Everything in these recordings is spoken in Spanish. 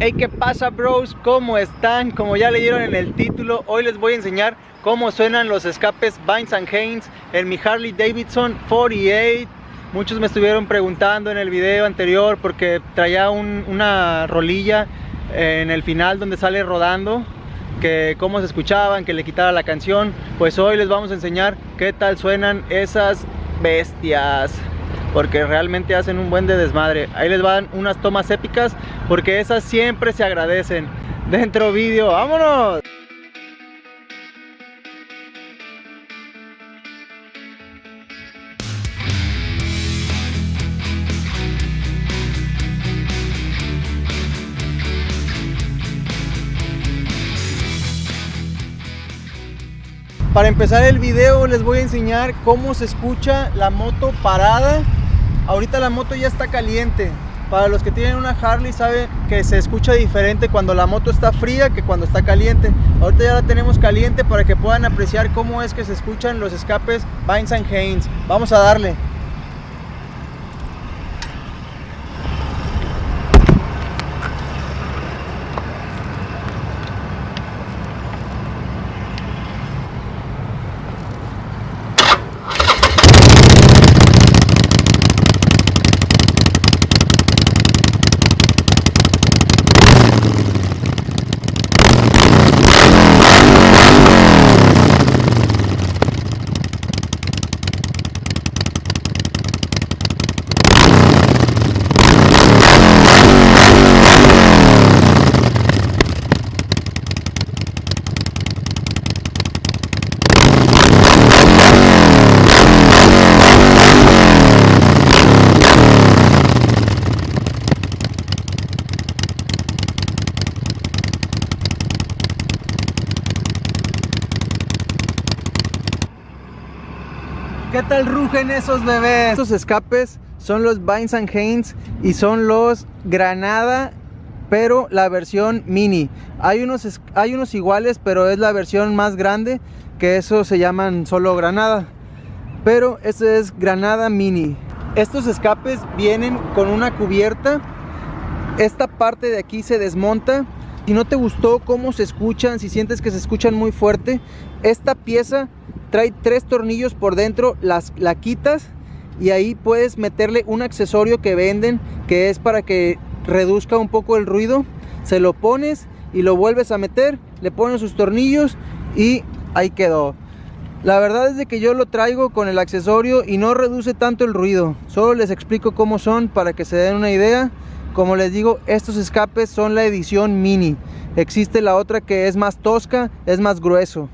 Hey, ¿qué pasa, bros? ¿Cómo están? Como ya leyeron en el título, hoy les voy a enseñar cómo suenan los escapes Vines & Haynes en mi Harley Davidson 48. Muchos me estuvieron preguntando en el video anterior porque traía una rolilla en el final donde sale rodando, que cómo se escuchaban, que le quitara la canción. Pues hoy les vamos a enseñar qué tal suenan esas bestias, porque realmente hacen un buen de desmadre. Ahí les van unas tomas épicas, porque esas siempre se agradecen. Dentro vídeo, ¡vámonos! Para empezar el video les voy a enseñar cómo se escucha la moto parada. Ahorita la moto ya está caliente. Para los que tienen una Harley saben que se escucha diferente cuando la moto está fría que cuando está caliente. Ahorita ya la tenemos caliente para que puedan apreciar cómo es que se escuchan los escapes Vines & Haynes. Vamos a darle. ¿Qué tal rugen esos bebés? Estos escapes son los Vines & Haynes y son los Granada, pero la versión mini. Hay unos iguales, pero es la versión más grande, que esos se llaman solo Granada, pero este es Granada mini. Estos escapes vienen con una cubierta. Esta parte de aquí se desmonta. Si no te gustó cómo se escuchan, si sientes que se escuchan muy fuerte, esta pieza trae 3 tornillos por dentro, la quitas y ahí puedes meterle un accesorio que venden, que es para que reduzca un poco el ruido. Se lo pones y lo vuelves a meter, le pones sus tornillos y ahí quedó. La verdad es de que yo lo traigo con el accesorio y no reduce tanto el ruido. Solo les explico cómo son para que se den una idea. Como les digo, estos escapes son la edición mini. Existe la otra que es más tosca, es más grueso.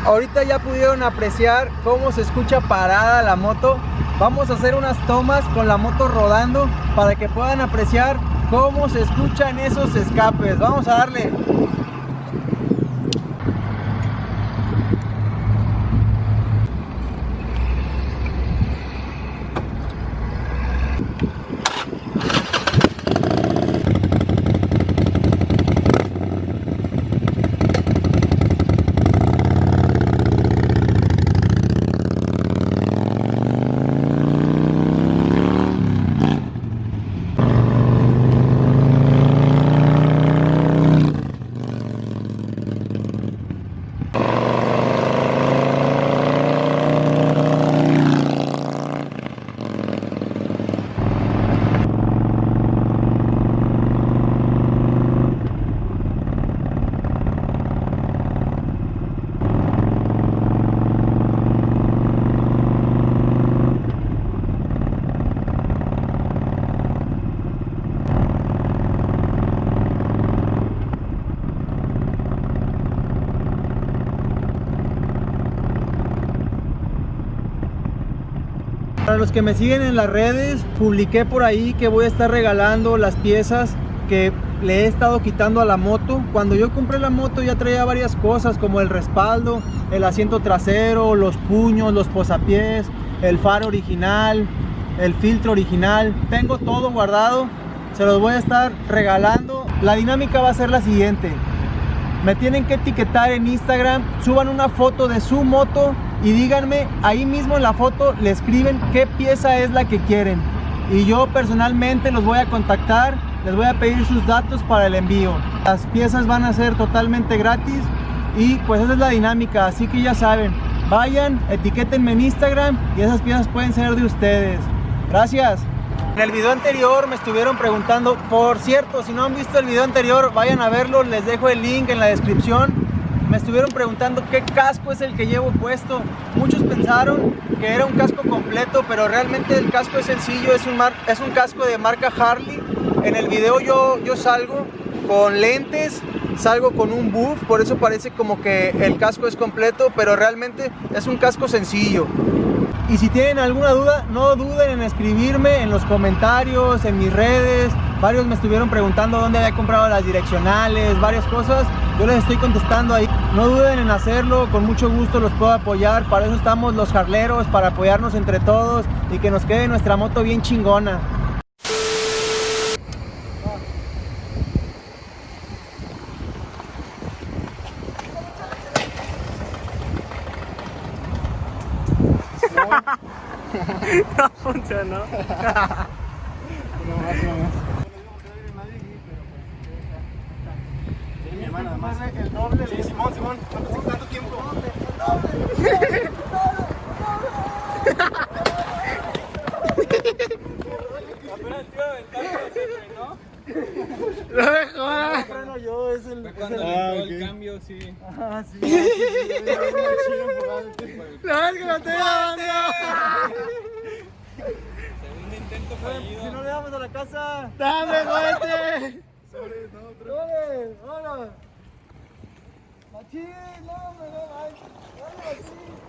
Ahorita ya pudieron apreciar cómo se escucha parada la moto. Vamos a hacer unas tomas con la moto rodando para que puedan apreciar cómo se escuchan esos escapes. Vamos a darle. Para los que me siguen en las redes, publiqué por ahí que voy a estar regalando las piezas que le he estado quitando a la moto. Cuando yo compré la moto ya traía varias cosas como el respaldo, el asiento trasero, los puños, los posapiés, el faro original, el filtro original. Tengo todo guardado, se los voy a estar regalando. La dinámica va a ser la siguiente: me tienen que etiquetar en Instagram, suban una foto de su moto y díganme ahí mismo en la foto, le escriben qué pieza es la que quieren y yo personalmente los voy a contactar les voy a pedir sus datos para el envío. Las piezas van a ser totalmente gratis y pues esa es la dinámica, así que ya saben, vayan, etiquétenme en Instagram y esas piezas pueden ser de ustedes. Gracias. En el video anterior me estuvieron preguntando, por cierto, si no han visto el video anterior, vayan a verlo, les dejo el link en la descripción. Me estuvieron preguntando qué casco es el que llevo puesto. Muchos pensaron que era un casco completo, pero realmente el casco es sencillo, es un casco de marca Harley. En el video yo salgo con lentes, salgo con un buff, por eso parece como que el casco es completo, pero realmente es un casco sencillo. Y si tienen alguna duda, no duden en escribirme en los comentarios, en mis redes. Varios me estuvieron preguntando dónde había comprado las direccionales, varias cosas. Yo les estoy contestando ahí. No duden en hacerlo, con mucho gusto los puedo apoyar. Para eso estamos los jarleros, para apoyarnos entre todos y que nos quede nuestra moto bien chingona. No funcionó. Mi hermano, además el doble. Sí, Simón, ¿cuánto tiempo? Apenas te iba a aventar, se frenó. No me jodas. Freno yo, es el. Fue cuando entró el cambio, sí. Ah, sí. No, es que lo estoy grabando. Segundo intento fallido. Si no le damos a la casa. ¡Dame, fuerte! ¡Sobre! ¡Vámonos! ¡Machín! ¡No, me da! ¡Ay! ¡Machín!